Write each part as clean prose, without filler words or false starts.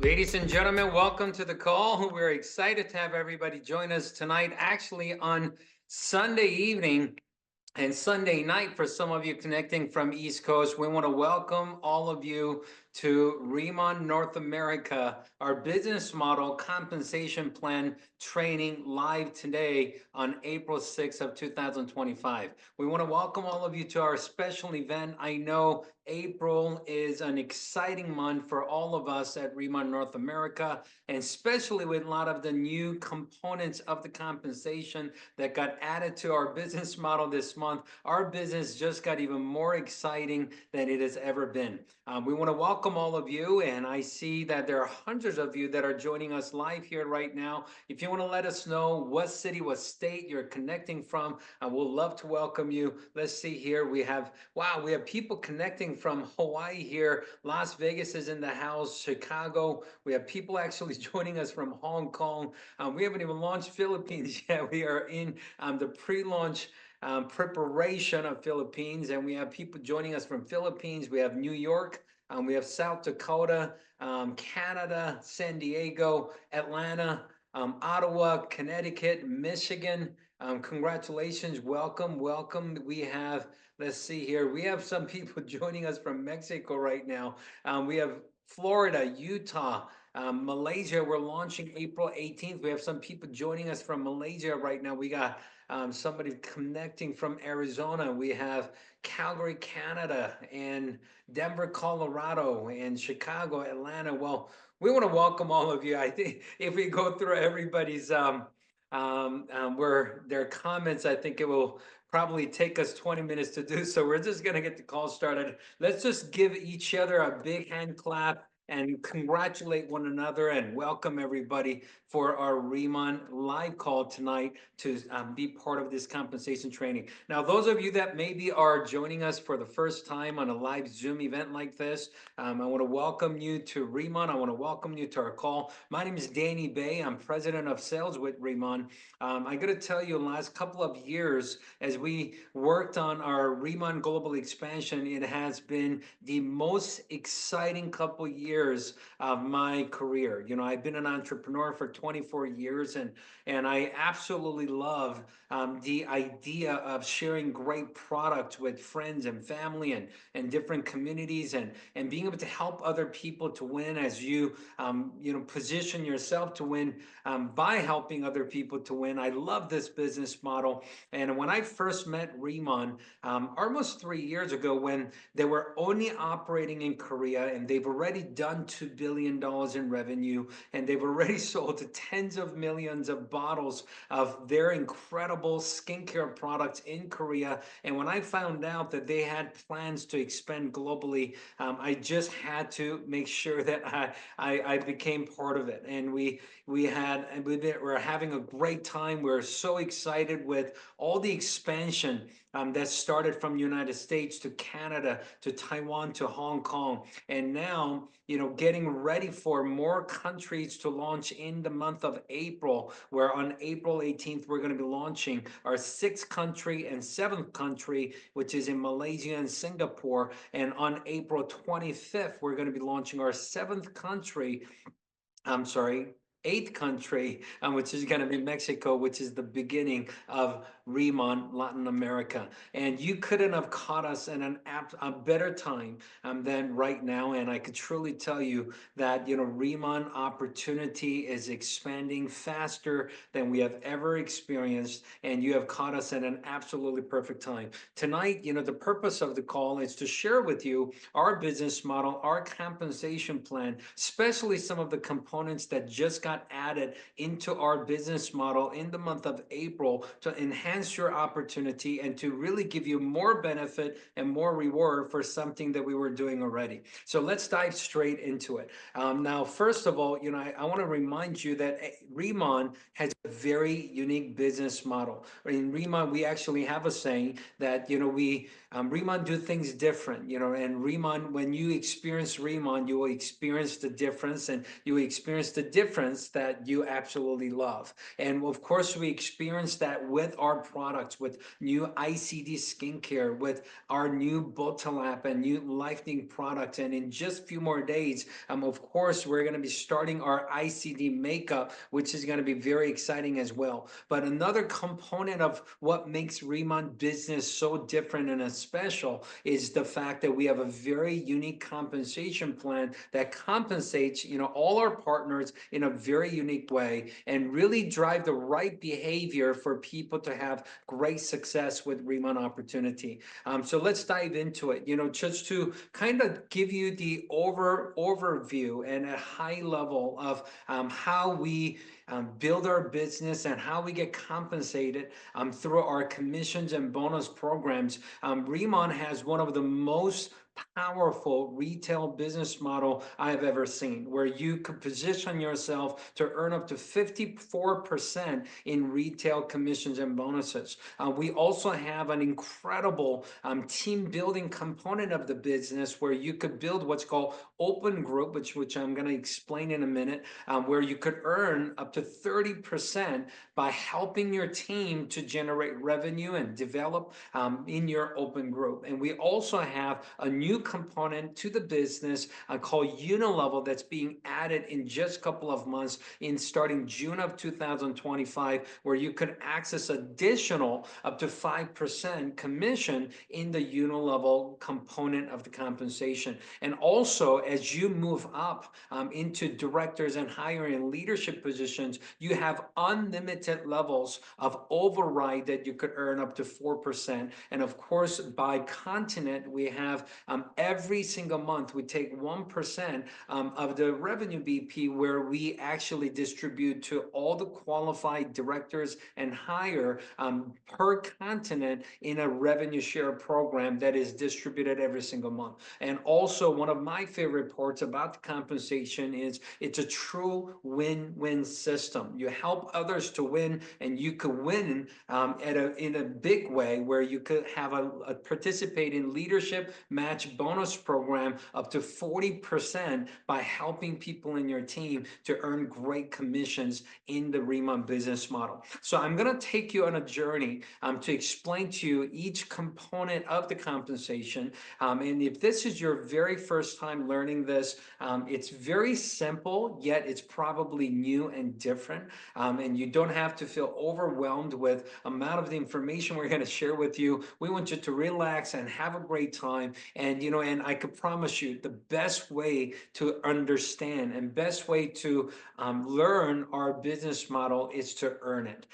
Ladies and gentlemen, welcome to the call. We're excited to have everybody join us tonight, actually on Sunday evening and Sunday night for some of you connecting from East Coast. We want to welcome all of you to RIMAN North America, our business model compensation plan training live today on April 6th of 2025. We want to welcome all of you to our special event. I know April is an exciting month for all of us at RIMAN North America, and especially with a lot of the new components of the compensation that got added to our business model this month. Our business just got even more exciting than it has ever been. We want to welcome all of you, and I see that there are hundreds of you that are joining us live here right now. If you want to let us know what city, what state you're connecting from, we'll love to welcome you. Let's see here. We have people connecting from Hawaii here. Las Vegas is in the house. Chicago. We have people actually joining us from Hong Kong. We haven't even launched Philippines yet. We are in the pre-launch preparation of Philippines, and we have people joining us from Philippines. We have New York, we have South Dakota, Canada, San Diego, Atlanta, Ottawa, Connecticut, Michigan. Congratulations, welcome. We have, let's see here, we have some people joining us from Mexico right now. We have Florida, Utah, Malaysia. We're launching April 18th. We have some people joining us from Malaysia right now. We got somebody connecting from Arizona. We have Calgary, Canada, and Denver, Colorado, and Chicago, Atlanta. Well, we want to welcome all of you. I think if we go through everybody's where their comments, I think it will probably take us 20 minutes to do so. We're just going to get the call started. Let's just give each other a big hand clap and congratulate one another and welcome everybody for our RIMAN live call tonight to be part of this compensation training. Now, those of you that maybe are joining us for the first time on a live Zoom event like this, I want to welcome you to RIMAN. I want to welcome you to our call. My name is Danny Bay. I'm president of sales with RIMAN. I got to tell you, in the last couple of years, as we worked on our RIMAN global expansion, it has been the most exciting couple years of my career. You know, I've been an entrepreneur for 24 years, and I absolutely love the idea of sharing great product with friends and family and different communities, and being able to help other people to win as you position yourself to win by helping other people to win. I love this business model. And when I first met RIMAN almost 3 years ago, when they were only operating in Korea, and they've already done $2 billion in revenue, and they've already sold to tens of millions of bottles of their incredible skincare products in Korea. And when I found out that they had plans to expand globally, I just had to make sure that I became part of it. And we're having a great time. We're so excited with all the expansion that started from United States to Canada to Taiwan to Hong Kong, and now getting ready for more countries to launch in the month of April, where on April 18th we're going to be launching our 6th country and 7th country, which is in Malaysia and Singapore, and on April 25th we're going to be launching our 7th country, I'm sorry, 8th country, which is going to be Mexico, which is the beginning of RIMAN Latin America. And you couldn't have caught us in a better time than right now. And I could truly tell you that, RIMAN opportunity is expanding faster than we have ever experienced. And you have caught us at an absolutely perfect time. Tonight, the purpose of the call is to share with you our business model, our compensation plan, especially some of the components that just got added into our business model in the month of April to enhance your opportunity and to really give you more benefit and more reward for something that we were doing already. So let's dive straight into it. Now, first of all, I want to remind you that RIMAN has a very unique business model. In RIMAN, we actually have a saying that, RIMAN do things different, and RIMAN, when you experience RIMAN, you will experience the difference, and you will experience the difference business that you absolutely love. And of course, we experience that with our products, with new ICD skincare, with our new Bottle app and new Lightning products. And in just a few more days, of course, we're going to be starting our ICD makeup, which is going to be very exciting as well. But another component of what makes RIMAN business so different and special is the fact that we have a very unique compensation plan that compensates, all our partners in a very unique way and really drive the right behavior for people to have great success with RIMAN opportunity. So let's dive into it. Just to kind of give you the overview and a high level of how we build our business and how we get compensated through our commissions and bonus programs. RIMAN has one of the most powerful retail business model I have ever seen, where you could position yourself to earn up to 54% in retail commissions and bonuses. We also have an incredible team building component of the business where you could build what's called open group, which I'm going to explain in a minute, where you could earn up to 30% by helping your team to generate revenue and develop in your open group. And we also have a new component to the business called Unilevel that's being added in just a couple of months in starting June of 2025, where you could access additional up to 5% commission in the Unilevel component of the compensation. And also, as you move up into directors and higher in leadership positions, you have unlimited levels of override that you could earn up to 4%. And of course, by continent, we have every single month, we take 1% of the revenue BP where we actually distribute to all the qualified directors and higher per continent in a revenue share program that is distributed every single month. And also, one of my favorite parts about the compensation is it's a true win-win system. You help others to win, and you could win in a big way where you could have a participate in leadership match bonus program up to 40% by helping people in your team to earn great commissions in the RIMAN business model. So I'm going to take you on a journey to explain to you each component of the compensation. And if this is your very first time learning this, it's very simple, yet it's probably new and different. And you don't have to feel overwhelmed with amount of the information we're going to share with you. We want you to relax and have a great time. And and I could promise you the best way to understand and best way to learn our business model is to earn it.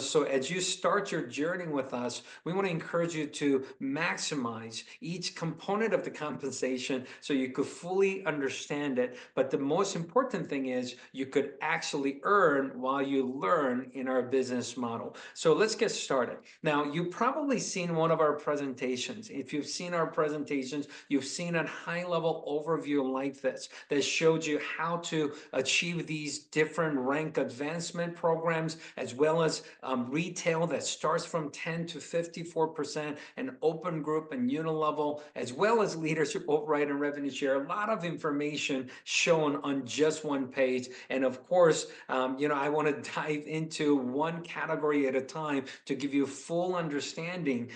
So as you start your journey with us, we want to encourage you to maximize each component of the compensation so you could fully understand it. But the most important thing is you could actually earn while you learn in our business model. So let's get started. Now, you've probably seen one of our presentations. If you've seen our presentations, you've seen a high-level overview like this that showed you how to achieve these different rank advancement programs, as well as retail that starts from 10 to 54%, and open group and Unilevel, as well as leadership override and revenue share. A lot of information shown on just one page. And of course, I want to dive into one category at a time to give you full understanding,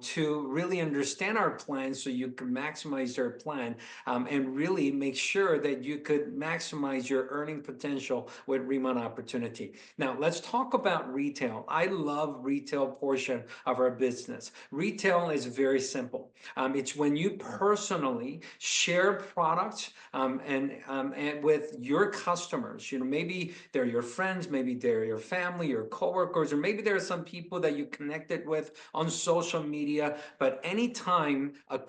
to really understand our plan so you can maximize your plan and really make sure that you could maximize your earning potential with RIMAN opportunity. Now, let's talk about retail. I love retail portion of our business. Retail is very simple. It's when you personally share products and with your customers. Maybe they're your friends, maybe they're your family, your coworkers, or maybe there are some people that you connected with on social media. But anytime a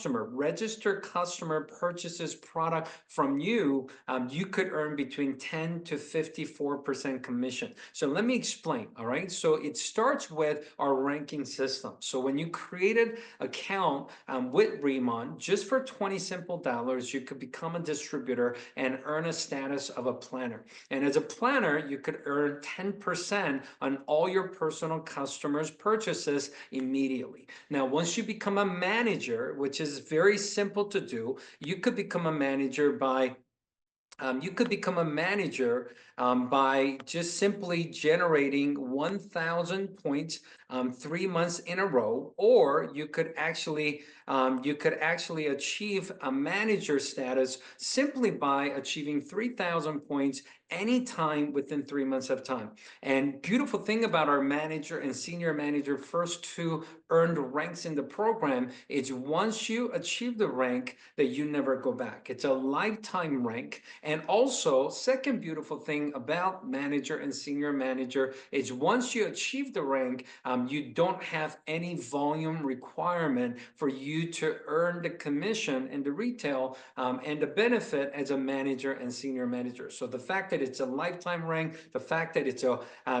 registered customer purchases product from you, you could earn between 10 to 54% commission. So let me explain, all right? So it starts with our ranking system. So when you created account with RIMAN, just for 20 simple dollars, you could become a distributor and earn a status of a planner. And as a planner, you could earn 10% on all your personal customers' purchases immediately. Now, once you become a manager, which is very simple to do, you could become a manager by You could become a manager by just simply generating 1,000 points 3 months in a row, or you could actually achieve a manager status simply by achieving 3,000 points anytime within 3 months of time. And beautiful thing about our manager and senior manager first two earned ranks in the program is once you achieve the rank that you never go back. It's a lifetime rank. And also, second beautiful thing about manager and senior manager is once you achieve the rank, you don't have any volume requirement for you to earn the commission in the retail and the benefit as a manager and senior manager. So the fact that it's a lifetime rank, the fact that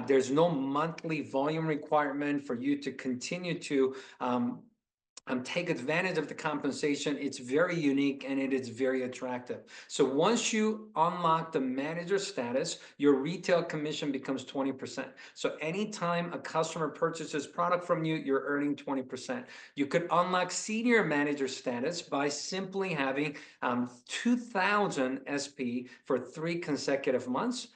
there's no monthly volume requirement for you to continue to take advantage of the compensation. It's very unique and it is very attractive. So once you unlock the manager status, your retail commission becomes 20%. So anytime a customer purchases product from you, you're earning 20%. You could unlock senior manager status by simply having 2,000 SP for 3 consecutive months.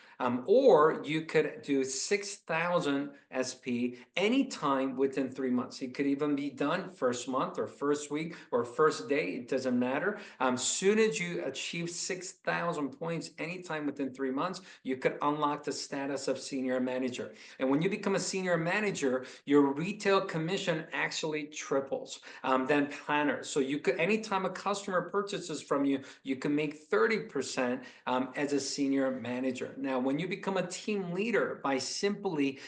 Or you could do 6,000 SP anytime within 3 months. It could even be done first month or first week or first day. It doesn't matter. Soon as you achieve 6,000 points anytime within 3 months, you could unlock the status of senior manager. And when you become a senior manager, your retail commission actually triples than planner. So you could, anytime a customer purchases from you, you can make 30% as a senior manager. Now, when you become a team leader by simply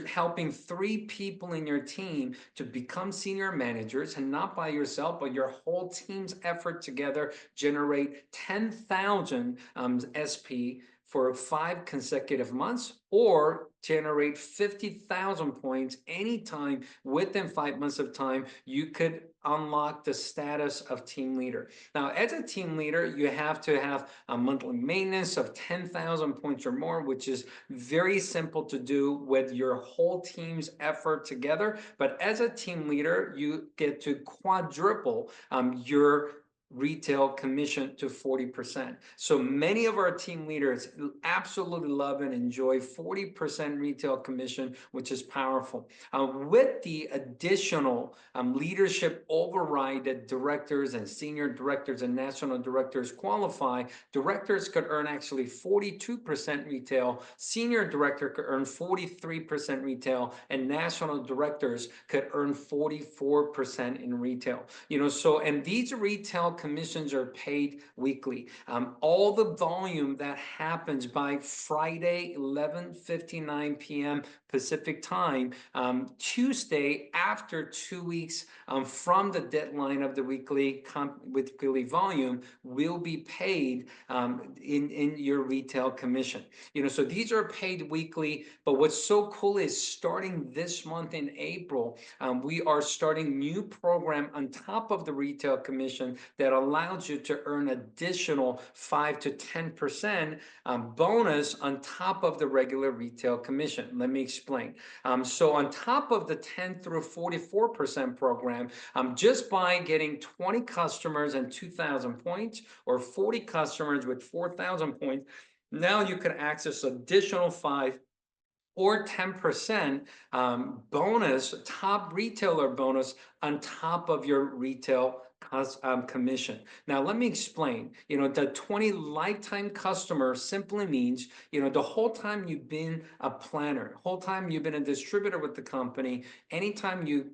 helping 3 people in your team to become senior managers, and not by yourself, but your whole team's effort together, generate 10,000 SP for 5 consecutive months, or generate 50,000 points anytime within 5 months of time, you could unlock the status of team leader. Now, as a team leader, you have to have a monthly maintenance of 10,000 points or more, which is very simple to do with your whole team's effort together. But as a team leader, you get to quadruple your retail commission to 40%. So many of our team leaders absolutely love and enjoy 40% retail commission, which is powerful. With the additional leadership override that directors and senior directors and national directors qualify, directors could earn actually 42% retail, senior director could earn 43% retail, and national directors could earn 44% in retail. So, and these retail commissions are paid weekly. All the volume that happens by Friday, 11:59 p.m. Pacific time, Tuesday after 2 weeks from the deadline of the weekly volume, will be paid in your retail commission. So these are paid weekly. But what's so cool is starting this month in April, we are starting new program on top of the retail commission that allows you to earn additional 5 to 10% bonus on top of the regular retail commission. Let me explain. So on top of the 10 through 44% program, just by getting 20 customers and 2,000 points, or 40 customers with 4,000 points, now you can access additional 5 or 10% bonus, top retailer bonus on top of your retail commission. Now, let me explain. The 20 lifetime customer simply means, the whole time you've been a planner, whole time you've been a distributor with the company, anytime you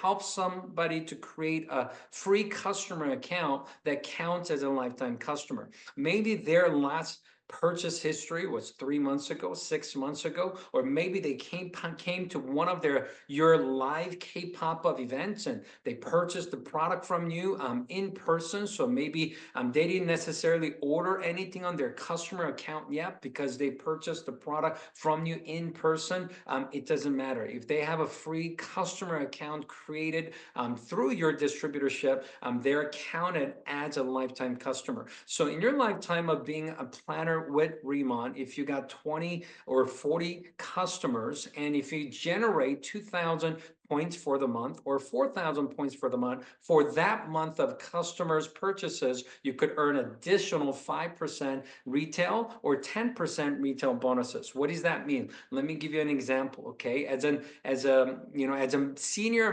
help somebody to create a free customer account, that counts as a lifetime customer. Maybe their last purchase history was 3 months ago, 6 months ago, or maybe they came to one of your live K-pop of events and they purchased the product from you in person. So maybe they didn't necessarily order anything on their customer account yet because they purchased the product from you in person. It doesn't matter. If they have a free customer account created through your distributorship, they're counted as a lifetime customer. So in your lifetime of being a planner with RIMAN, if you got 20 or 40 customers, and if you generate 2,000 points for the month or 4,000 points for the month. For that month of customers' purchases, you could earn additional 5% retail or 10% retail bonuses. What does that mean? Let me give you an example, okay? As a senior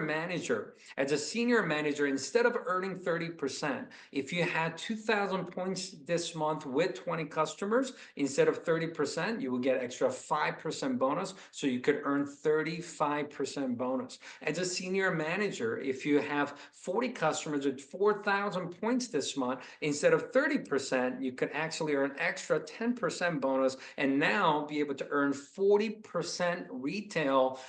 manager, instead of earning 30%, if you had 2,000 points this month with 20 customers, instead of 30%, you will get extra 5% bonus, so you could earn 35% bonus. As a senior manager, if you have 40 customers with 4,000 points this month, instead of 30%, you could actually earn extra 10% bonus and now be able to earn 40% retail,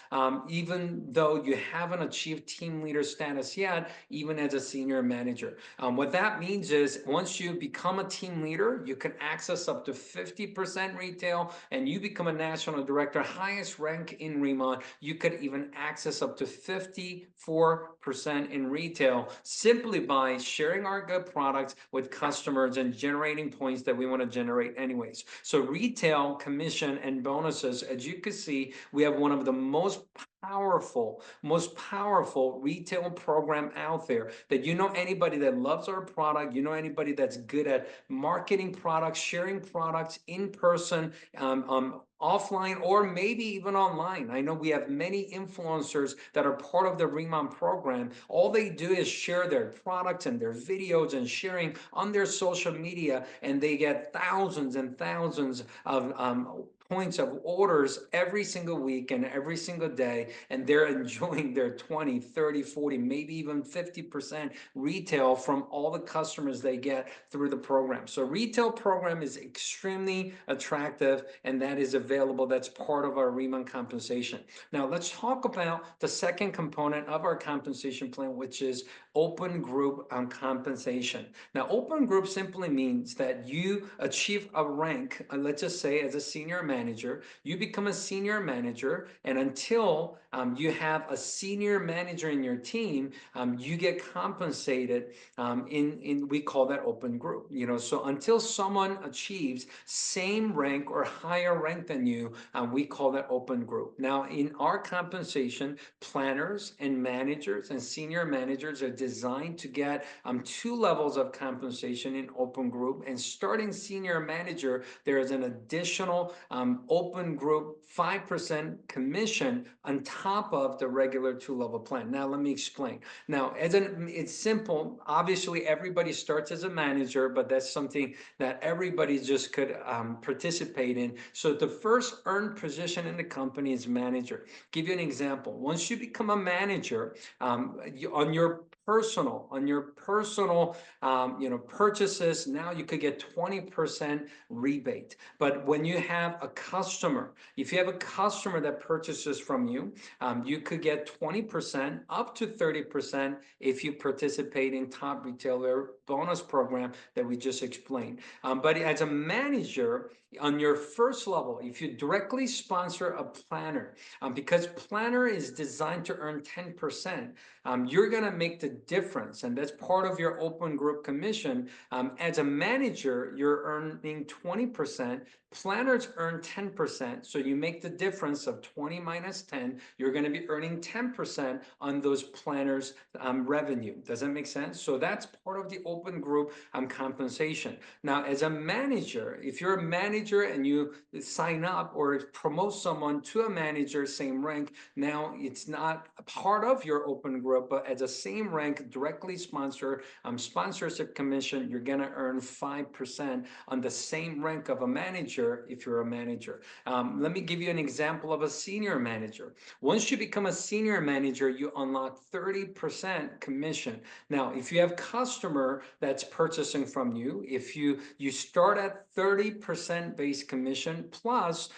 even though you haven't achieved team leader status yet, even as a senior manager. What that means is once you become a team leader, you can access up to 50% retail, and you become a national director, highest rank in RIMAN, you could even access up to 54% in retail simply by sharing our good products with customers and generating points that we want to generate anyways. So retail, commission, and bonuses, as you can see, we have one of the most powerful retail program out there. That anybody that loves our product, anybody that's good at marketing products, sharing products in person, offline, or maybe even online. I know we have many influencers that are part of the RIMAN program. All they do is share their products and their videos and sharing on their social media, and they get thousands and thousands of points of orders every single week and every single day, and they're enjoying their 20, 30, 40, maybe even 50% retail from all the customers they get through the program. So retail program is extremely attractive, and that is available. That's part of our RIMAN compensation. Now let's talk about the second component of our compensation plan, which is open group compensation. Now, open group simply means that you achieve a rank, let's just say as a senior manager, you become a senior manager, and until you have a senior manager in your team, you get compensated we call that open group. So until someone achieves same rank or higher rank than you, we call that open group. Now, in our compensation, planners and managers and senior managers are designed to get 2 levels of compensation in open group, and starting senior manager, there is an additional open group 5% commission on top of the regular 2-level plan. Now let me explain. Now, it's simple. Obviously everybody starts as a manager, but that's something that everybody just could participate in. So the first earned position in the company is manager. Give you an example. Once you become a manager, on your personal purchases, now you could get 20% rebate. But when you have a customer, if you have a customer that purchases from you, you could get 20% up to 30% if you participate in top retailer bonus program that we just explained. But as a manager, on your first level, if you directly sponsor a planner, because planner is designed to earn 10%, you're going to make the difference, and that's part of your open group commission. As a manager, you're earning 20%. Planners earn 10%, so you make the difference of 20 minus 10. You're going to be earning 10% on those planners' revenue. Does that make sense? So that's part of the open group compensation. Now, as a manager, if you're a manager and you sign up or promote someone to a manager, same rank, now it's not a part of your open group, but as a same rank, directly sponsor, sponsorship commission, you're going to earn 5% on the same rank of a manager if you're a manager. Let me give you an example of a senior manager. Once you become a senior manager, you unlock 30% commission. Now, if you have customer that's purchasing from you, if you start at 30% base commission, plus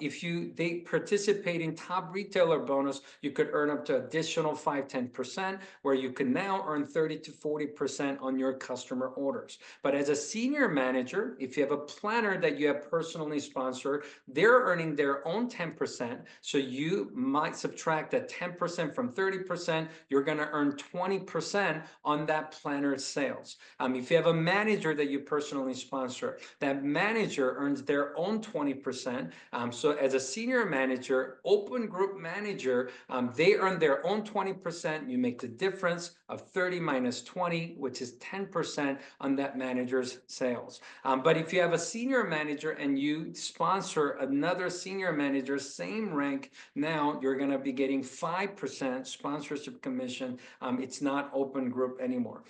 if they participate in top retailer bonus, you could earn up to additional 5-10%. 20%, where you can now earn 30 to 40% on your customer orders. But as a senior manager, if you have a planner that you have personally sponsored, they're earning their own 10%. So you might subtract that 10% from 30%, you're going to earn 20% on that planner sales. If you have a manager that you personally sponsor, that manager earns their own 20%. So as a senior manager, open group manager, they earn their own 20%. You make the difference of 30 minus 20, which is 10% on that manager's sales. But if you have a senior manager and you sponsor another senior manager, same rank, now you're going to be getting 5% sponsorship commission. It's not open group anymore.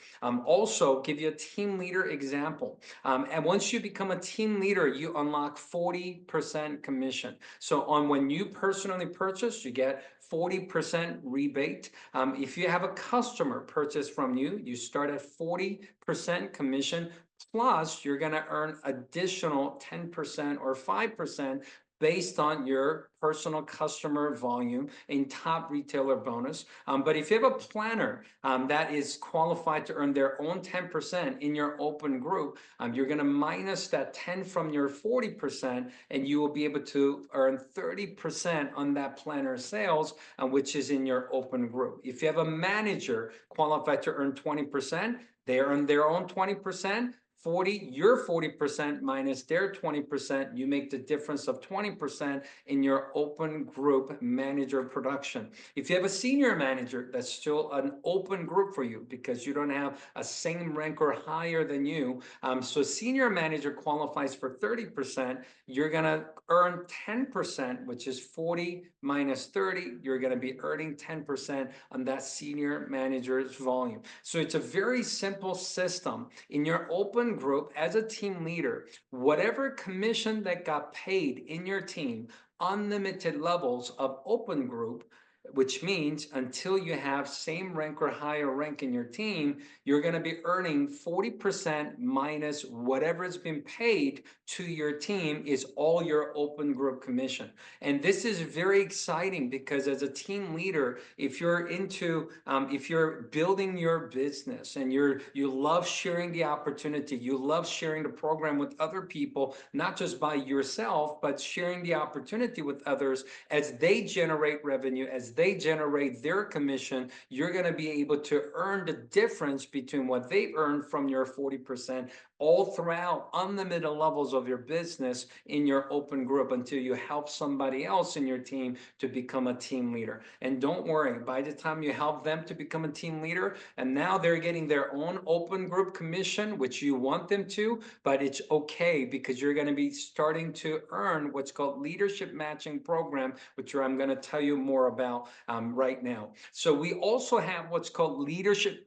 Also, give you a team leader example. And once you become a team leader, you unlock 40% commission. So on when you personally purchase, you get 40% rebate. If you have a customer purchase from you, you start at 40% commission, plus you're going to earn additional 10% or 5% based on your personal customer volume in top retailer bonus. But if you have a planner that is qualified to earn their own 10% in your open group, you're going to minus that 10 from your 40%, and you will be able to earn 30% on that planner sales, which is in your open group. If you have a manager qualified to earn 20%, they earn their own 20%. Your 40% minus their 20%, you make the difference of 20% in your open group manager production. If you have a senior manager, that's still an open group for you because you don't have a same rank or higher than you. So senior manager qualifies for 30%. You're going to earn 10%, which is 40 minus 30. You're going to be earning 10% on that senior manager's volume. So it's a very simple system. In your open group, as a team leader, whatever commission that got paid in your team, unlimited levels of open group, which means until you have same rank or higher rank in your team, you're going to be earning 40% minus whatever has been paid to your team is all your open group commission. And this is very exciting because as a team leader, if you're building your business and you love sharing the opportunity, you love sharing the program with other people, not just by yourself, but sharing the opportunity with others as they generate revenue, as they generate their commission, you're going to be able to earn the difference between what they earn from your 40% all throughout unlimited levels of your business in your open group until you help somebody else in your team to become a team leader. And don't worry, by the time you help them to become a team leader, and now they're getting their own open group commission, which you want them to, but it's okay because you're going to be starting to earn what's called leadership matching program, which I'm going to tell you more about right now. So we also have what's called leadership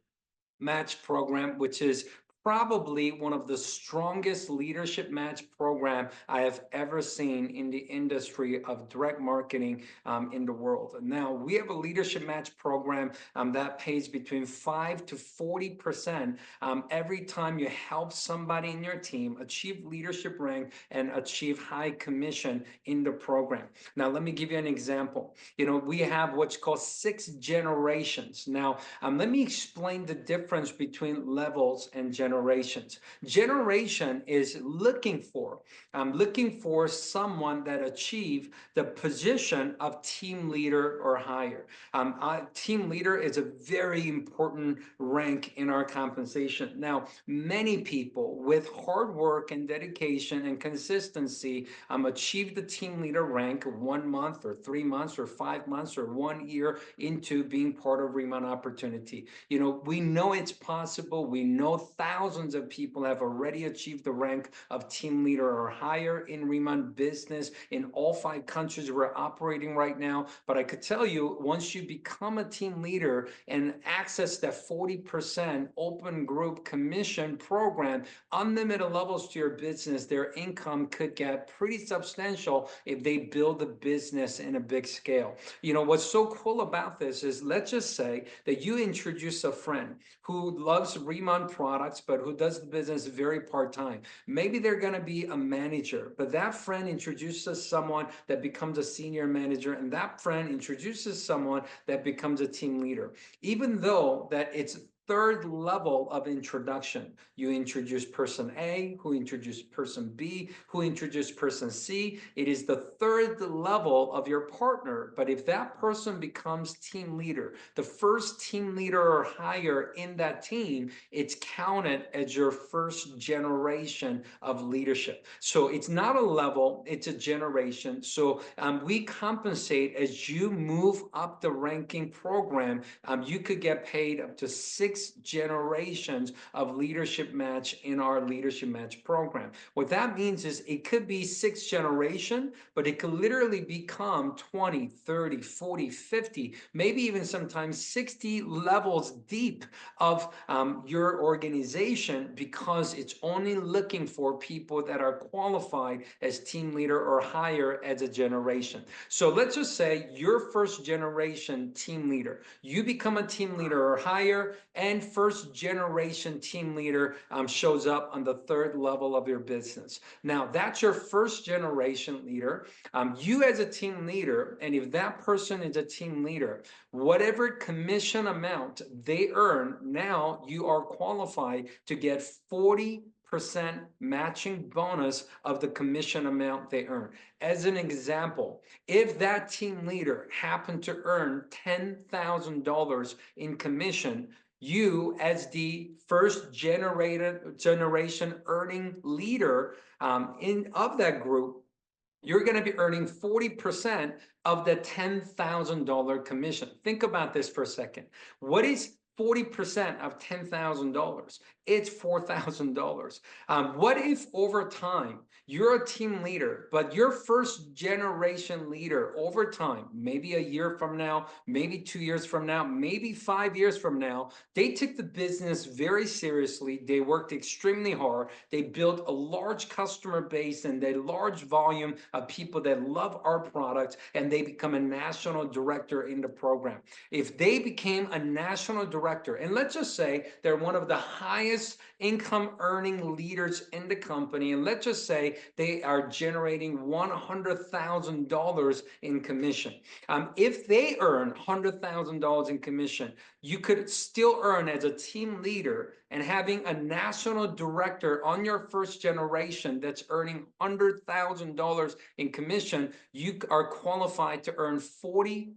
match program, which is probably one of the strongest leadership match program I have ever seen in the industry of direct marketing in the world. Now, we have a leadership match program that pays between 5 to 40% every time you help somebody in your team achieve leadership rank and achieve high commission in the program. Now, let me give you an example. We have what's called 6 generations. Now, let me explain the difference between levels and generations. Generation is looking for someone that achieve the position of team leader or higher. Team leader is a very important rank in our compensation. Now, many people with hard work and dedication and consistency achieve the team leader rank 1 month or 3 months or 5 months or 1 year into being part of RIMAN Opportunity. We know it's possible. We know thousands of people have already achieved the rank of team leader or higher in RIMAN business in all 5 countries we're operating right now. But I could tell you, once you become a team leader and access that 40% open group commission program, unlimited levels to your business, their income could get pretty substantial if they build a business in a big scale. What's so cool about this is, let's just say that you introduce a friend who loves RIMAN products, but who does the business very part-time. Maybe they're going to be a manager, but that friend introduces someone that becomes a senior manager, and that friend introduces someone that becomes a team leader. Even though that it's third level of introduction. You introduce person A, who introduced person B, who introduced person C. It is the third level of your partner. But if that person becomes team leader, the first team leader or higher in that team, it's counted as your first generation of leadership. So it's not a level, it's a generation. So we compensate as you move up the ranking program. You could get paid up to 6 generations of leadership match in our leadership match program. What that means is it could be 6 generation, but it could literally become 20, 30, 40, 50, maybe even sometimes 60 levels deep of your organization, because it's only looking for people that are qualified as team leader or higher as a generation. So let's just say you're first generation team leader. You become a team leader or higher, and first generation team leader shows up on the third level of your business. Now, that's your first generation leader. You as a team leader, and if that person is a team leader, whatever commission amount they earn, now you are qualified to get 40% matching bonus of the commission amount they earn. As an example, if that team leader happened to earn $10,000 in commission, you as the first generation earning leader of that group, you're going to be earning 40% of the $10,000 commission. Think about this for a second. What is 40% of $10,000? It's $4,000. What if over time you're a team leader, but your first generation leader over time, maybe a year from now, maybe 2 years from now, maybe 5 years from now, they took the business very seriously. They worked extremely hard. They built a large customer base and a large volume of people that love our products, and they become a national director in the program. If they became a national director, and let's just say they're one of the highest income earning leaders in the company, and let's just say they are generating $100,000 in commission. If they earn $100,000 in commission, you could still earn as a team leader and having a national director on your first generation that's earning $100,000 in commission. You are qualified to earn 40%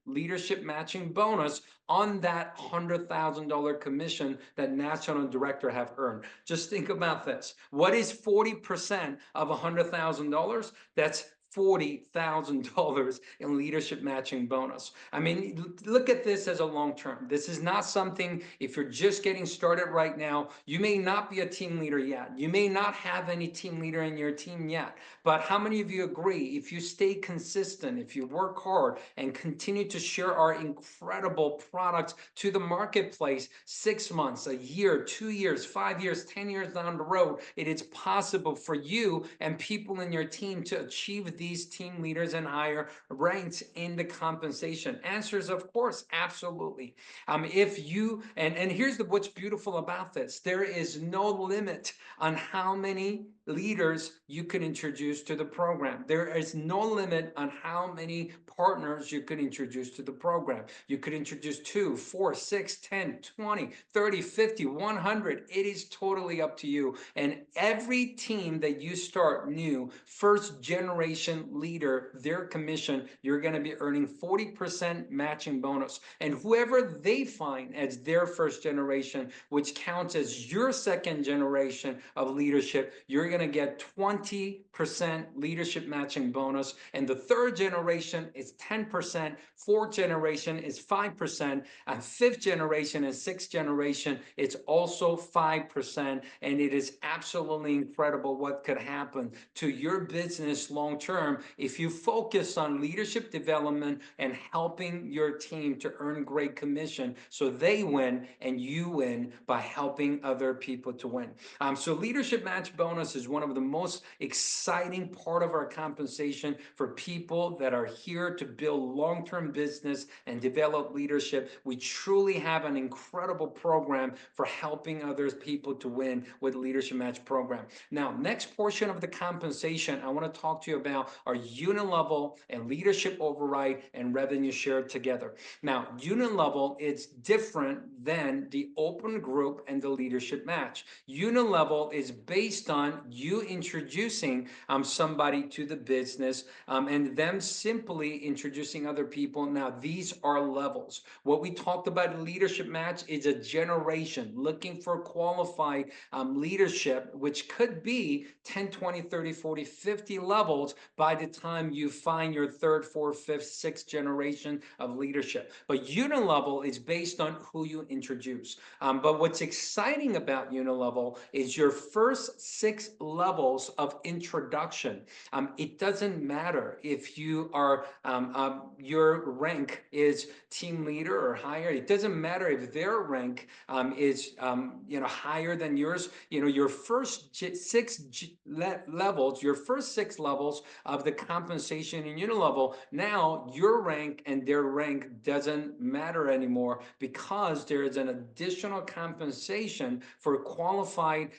leadership matching bonus on that $100,000 commission that national director have earned. Just think about this. What is 40% of $100,000? That's $40,000 in leadership matching bonus. I mean, look at this as a long term. This is not something, if you're just getting started right now, you may not be a team leader yet. You may not have any team leader in your team yet. But how many of you agree, if you stay consistent, if you work hard and continue to share our incredible products to the marketplace, 6 months, a year, 2 years, 5 years, 10 years down the road, it is possible for you and people in your team to achieve these team leaders and higher ranks in the compensation? Answers, of course, absolutely. If you, and here's what's beautiful about this, there is no limit on how many leaders you can introduce to the program. There is no limit on how many partners you could introduce to the program. You could introduce 2, 4, 6, 10, 20, 30, 50, 100. It is totally up to you. And every team that you start new, first generation leader, their commission, you're going to be earning 40% matching bonus. And whoever they find as their first generation, which counts as your second generation of leadership, you're going to get 20% leadership matching bonus. And the third generation is 10%, fourth generation is 5%, and fifth generation and sixth generation, it's also 5%. And it is absolutely incredible what could happen to your business long term if you focus on leadership development and helping your team to earn great commission so they win and you win by helping other people to win. So leadership match bonus is is one of the most exciting part of our compensation for people that are here to build long-term business and develop leadership. We truly have an incredible program for helping other people to win with Leadership Match program. Now, next portion of the compensation I want to talk to you about are unit level and leadership override and revenue share together. Now, unit level is different than the open group and the leadership match. Unit level is based on you introducing somebody to the business and them simply introducing other people. Now, these are levels. What we talked about in leadership match is a generation looking for qualified leadership, which could be 10, 20, 30, 40, 50 levels by the time you find your third, fourth, fifth, sixth generation of leadership. But unit level is based on who you introduce. But what's exciting about unit level is your first 6 levels of introduction. It doesn't matter if you are your rank is team leader or higher. It doesn't matter if their rank is higher than yours. Your first 6 levels, your first 6 levels of the compensation in unit level, now your rank and their rank doesn't matter anymore, because there is an additional compensation for qualified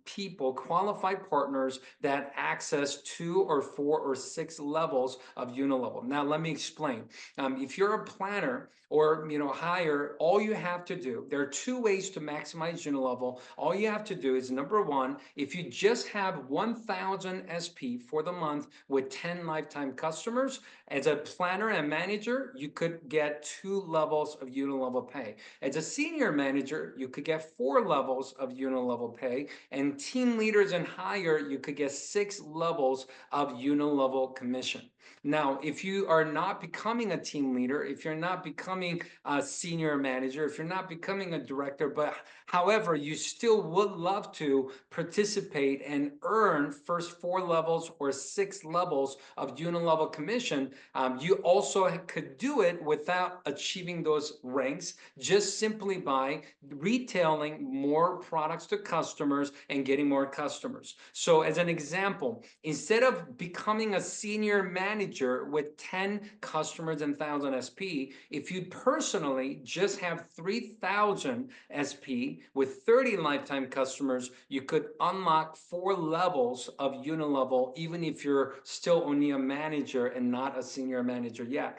people, qualified partners that access 2 or 4 or 6 levels of unit level. Now, let me explain. If you're a planner or higher, all you have to do, there are 2 ways to maximize unit level. All you have to do is, number 1, if you just have 1,000 SP for the month with 10 lifetime customers, as a planner and manager, you could get 2 levels of unit level pay. As a senior manager, you could get 4 levels of unit level pay, and team leaders and higher, you could get 6 levels of unit level commission. Now, if you are not becoming a team leader, if you're not becoming a senior manager, if you're not becoming a director, but however, you still would love to participate and earn first 4 levels or 6 levels of unit level commission, you also could do it without achieving those ranks, just simply by retailing more products to customers and getting more customers. So as an example, instead of becoming a senior manager with 10 customers and 1,000 SP, if you personally just have 3,000 SP with 30 lifetime customers, you could unlock 4 levels of unit level, even if you're still only a manager and not a senior manager yet.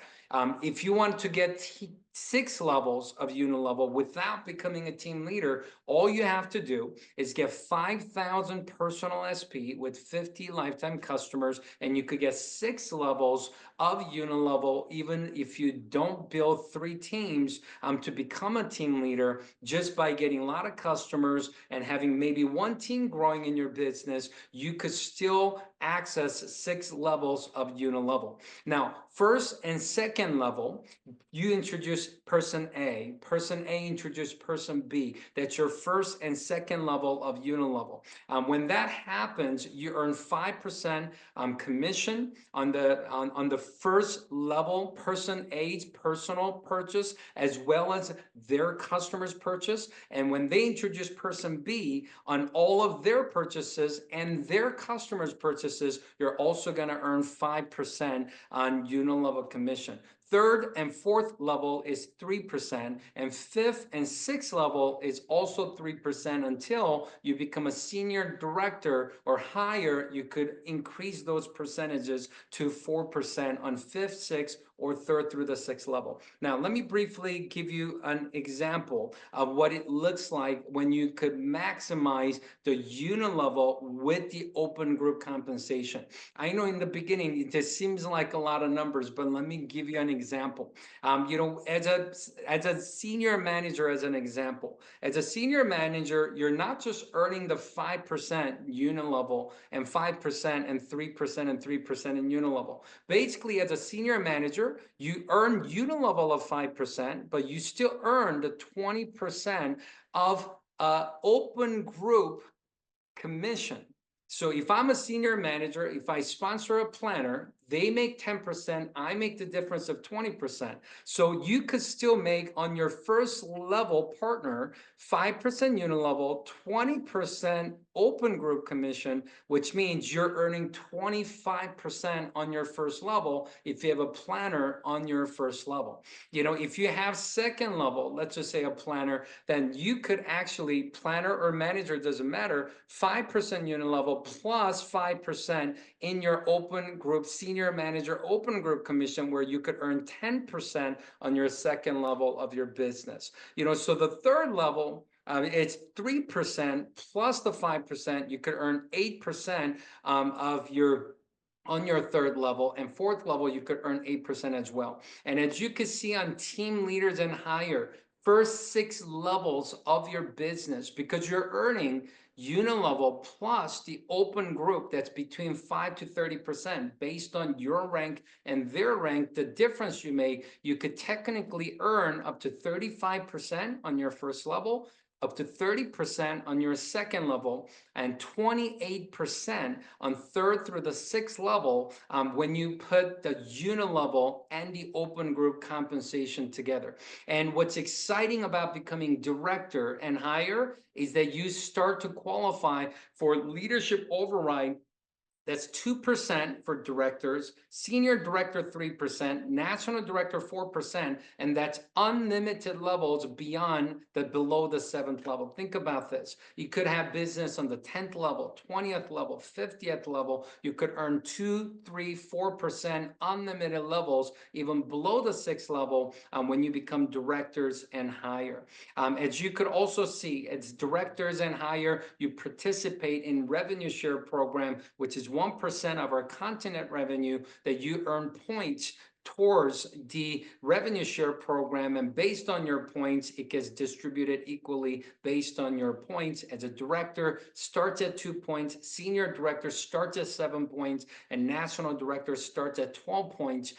If you want to get 6 levels of unit level without becoming a team leader, all you have to do is get 5,000 personal SP with 50 lifetime customers, and you could get 6 levels of unit level, even if you don't build 3 teams to become a team leader, just by getting a lot of customers and having maybe 1 team growing in your business. You could still access 6 levels of unit level. Now, first and second level, you introduce person A introduced person B. That's your first and second level of unit level. When that happens, you earn 5% commission on the first level, person A's personal purchase, as well as their customers' purchase. And when they introduce person B on all of their purchases and their customers' purchases, you're also going to earn 5% on unit level commission. Third and fourth level is 3%, and fifth and sixth level is also 3%, until you become a senior director or higher. You could increase those percentages to 4% on fifth, sixth, or third through the sixth level. Now, let me briefly give you an example of what it looks like when you could maximize the unit level with the open group compensation. I know in the beginning, it just seems like a lot of numbers, but let me give you an example. As a senior manager, as an example, as a senior manager, you're not just earning the 5% unit level and 5% and 3% and 3% in unit level. Basically, as a senior manager, you earn unit level of 5%, but you still earn the 20% of open group commission. So if I'm a senior manager, if I sponsor a planner, They make 10%, I make the difference of 20%. So you could still make on your first level partner 5% unilevel, 20% open group commission, which means you're earning 25% on your first level if you have a planner on your first level. If you have second level, let's just say a planner, then you could actually, planner or manager, doesn't matter, 5% unilevel plus 5% in your open group, senior manager open group commission, where you could earn 10% on your second level of your business. So the third level, it's 3% plus the 5%. You could earn 8% of your on your third level, and fourth level, you could earn 8% as well. And as you can see on team leaders and higher, first 6 levels of your business, because you're earning unilevel plus the open group that's between 5 to 30% based on your rank and their rank, the difference you make, you could technically earn up to 35% on your first level, up to 30% on your second level, and 28% on third through the sixth level when you put the unilevel and the open group compensation together. And what's exciting about becoming director and higher is that you start to qualify for leadership override. That's 2% for directors, senior director 3%, national director 4%, and that's unlimited levels beyond the below the 7th level. Think about this. You could have business on the 10th level, 20th level, 50th level. You could earn 2, 3, 4% unlimited levels, even below the 6th level when you become directors and higher. As you could also see, as directors and higher, you participate in revenue share program, which is 1% of our continent revenue that you earn points towards the revenue share program, and based on your points, it gets distributed equally based on your points. As a director, starts at 2 points, senior director starts at 7 points, and national director starts at 12 points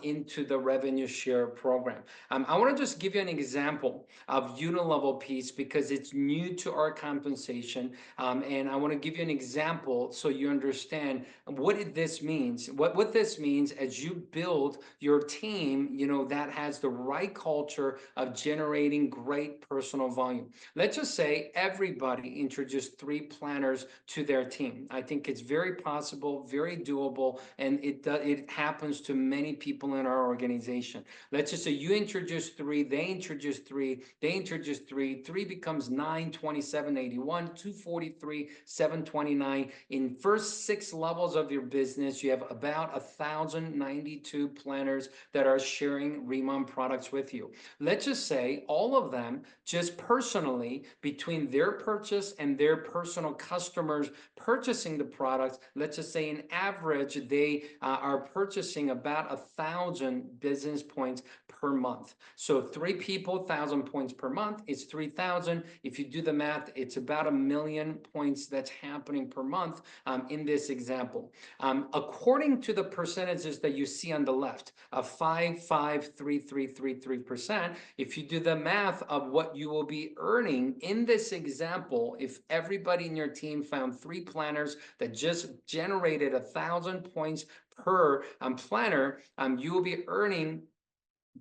into the revenue share program. I want to just give you an example of unilevel piece because it's new to our compensation, and I want to give you an example so you understand what this means. What this means as you build your team, that has the right culture of generating great personal volume. Let's just say everybody introduced 3 planners to their team. I think it's very possible, very doable, and it happens to many people in our organization. Let's just say you introduce 3, they introduce 3, they introduce 3, 3 becomes 9, 27, 81, 243, 729. In first 6 levels of your business, you have about 1,092 planners that are sharing RIMAN products with you. Let's just say all of them just personally, between their purchase and their personal customers purchasing the products, let's just say in average, they are purchasing about 1,000 business points per month. So 3 people, 1,000 points per month is 3,000. If you do the math, it's about 1,000,000 points that's happening per month in this example. According to the percentages that you see on the left, of 5, 5, 3, 3, 3, 3%, if you do the math of what you will be earning in this example, if everybody in your team found 3 planners that just generated 1,000 points per planner, you will be earning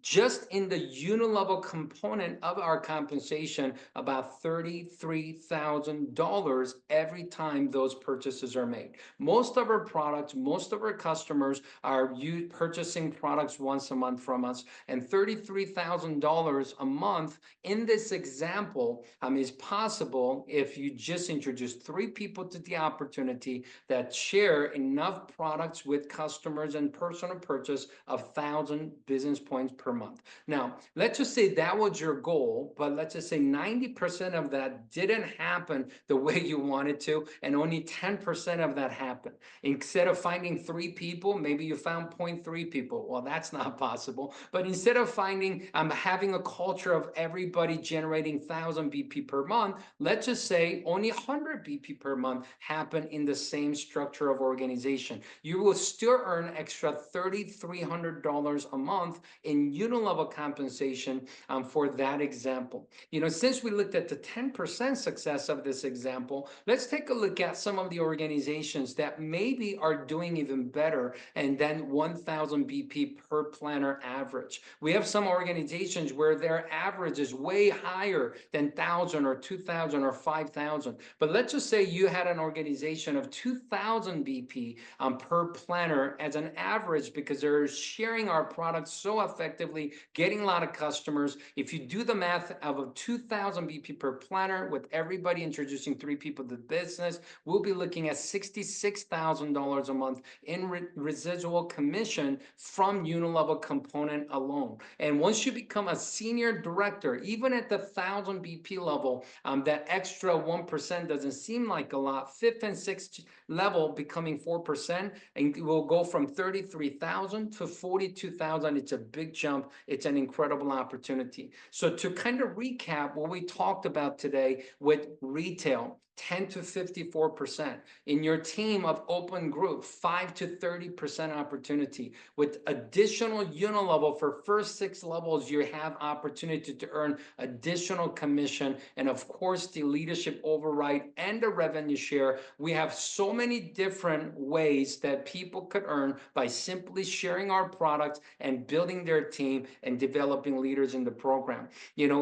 just in the unilevel component of our compensation about $33,000 every time those purchases are made. Most of our products, most of our customers are purchasing products once a month from us, and $33,000 a month in this example is possible if you just introduce 3 people to the opportunity that share enough products with customers and personal purchase of 1,000 business points per month. Now, let's just say that was your goal, but let's just say 90% of that didn't happen the way you wanted to, and only 10% of that happened. Instead of finding 3 people, maybe you found 0.3 people. Well, that's not possible. But instead of finding, having a culture of everybody generating 1,000 BP per month, let's just say only 100 BP per month happen in the same structure of organization. You will still earn extra $3,300 a month in in unilevel compensation for that example. Since we looked at the 10% success of this example, let's take a look at some of the organizations that maybe are doing even better and then 1,000 BP per planner average. We have some organizations where their average is way higher than 1,000 or 2,000 or 5,000. But let's just say you had an organization of 2,000 BP per planner as an average because they're sharing our products so effectively, getting a lot of customers. If you do the math of a 2,000 BP per planner with everybody introducing 3 people to the business, we'll be looking at $66,000 a month in residual commission from unilevel component alone. And once you become a senior director, even at the 1,000 BP level, that extra 1% doesn't seem like a lot. 5th and 6th level becoming 4%, and it will go from 33,000 to 42,000. It's a big jump. It's an incredible opportunity. So to kind of recap what we talked about today with retail, 10 to 54%. In your team of open group, 5 to 30% opportunity. With additional unilevel for first 6 levels, you have opportunity to earn additional commission, and of course the leadership override and the revenue share. We have so many different ways that people could earn by simply sharing our products and building their team and developing leaders in the program.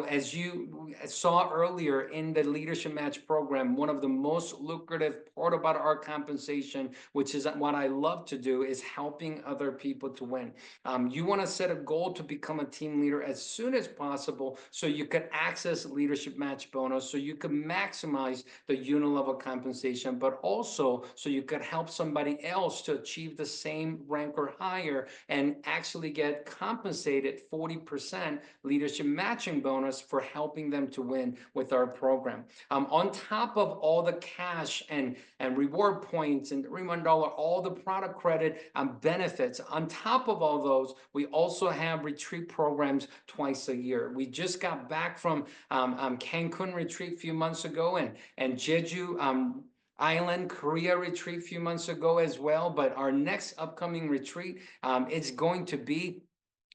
As you saw earlier in the Leadership Match program, one of the most lucrative part about our compensation, which is what I love to do, is helping other people to win. You want to set a goal to become a team leader as soon as possible so you can access Leadership Match bonus, so you can maximize the unilevel compensation, but also so you could help somebody else to achieve the same rank or higher and actually get compensated 40% leadership matching bonus for helping them to win with our program. On top of all the cash and reward points and RIMAN dollar, all the product credit benefits, on top of all those, we also have retreat programs twice a year. We just got back from Cancun retreat a few months ago, and Jeju Island, Korea retreat a few months ago as well. But our next upcoming retreat is going to be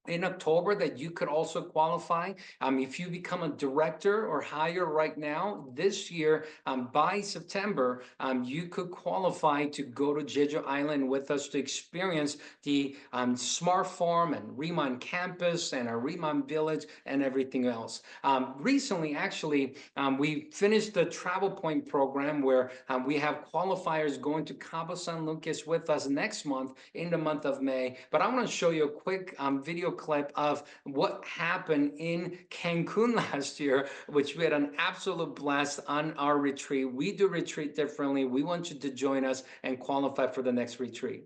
in October that you could also qualify. If you become a director or higher right now, this year, by September, you could qualify to go to Jeju Island with us to experience the Smart Farm and RIMAN campus and our RIMAN village and everything else. Recently, actually, we finished the Travel Point program where we have qualifiers going to Cabo San Lucas with us next month in the month of May. But I want to show you a quick video clip of what happened in Cancun last year, which we had an absolute blast on our retreat. We do retreat differently. We want you to join us and qualify for the next retreat.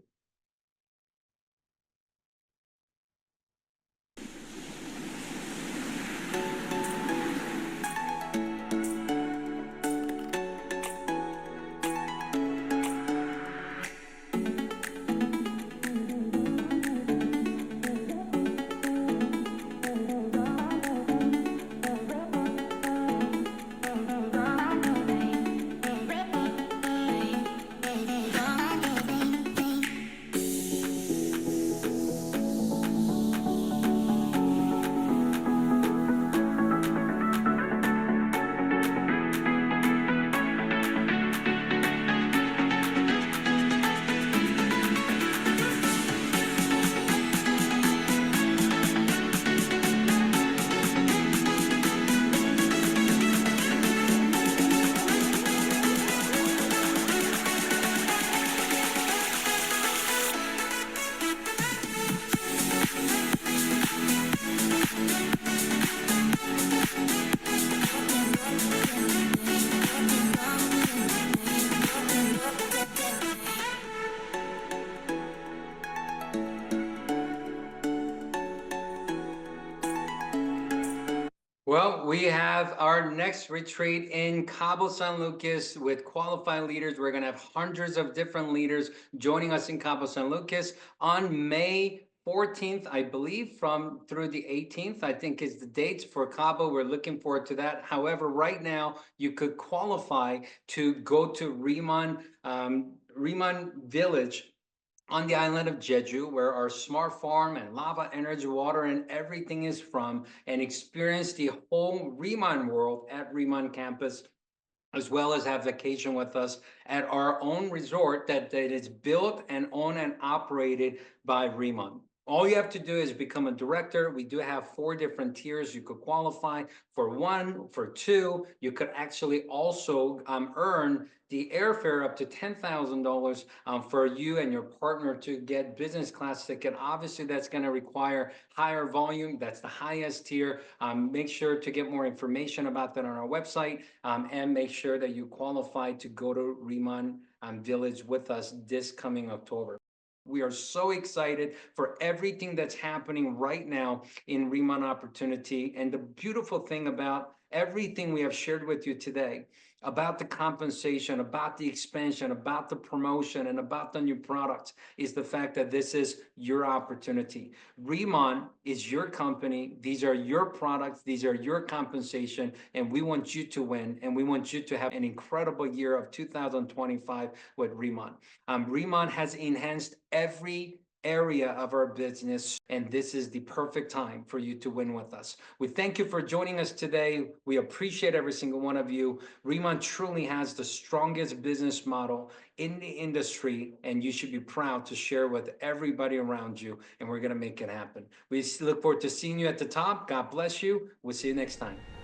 Well, we have our next retreat in Cabo San Lucas with qualified leaders. We're going to have hundreds of different leaders joining us in Cabo San Lucas on May 14th, I believe, through the 18th, I think is the dates for Cabo. We're looking forward to that. However, right now, you could qualify to go to RIMAN Village on the island of Jeju, where our smart farm and lava energy, water, and everything is from, and experience the whole RIMAN world at RIMAN campus, as well as have vacation with us at our own resort that is built and owned and operated by RIMAN. All you have to do is become a director. We do have 4 different tiers you could qualify for. One, for two, you could actually also earn the airfare up to $10,000 for you and your partner to get business class ticket. Obviously, that's going to require higher volume. That's the highest tier. Make sure to get more information about that on our website, and make sure that you qualify to go to RIMAN Village with us this coming October. We are so excited for everything that's happening right now in RIMAN Opportunity. And the beautiful thing about everything we have shared with you today, about the compensation, about the expansion, about the promotion, and about the new products, is the fact that this is your opportunity. RIMAN is your company. These are your products. These are your compensation. And we want you to win. And we want you to have an incredible year of 2025 with RIMAN. RIMAN has enhanced every area of our business, and this is the perfect time for you to win with us. We thank you for joining us today. We appreciate every single one of you. RIMAN truly has the strongest business model in the industry, and you should be proud to share with everybody around you, and we're going to make it happen. We look forward to seeing you at the top. God bless you. We'll see you next time.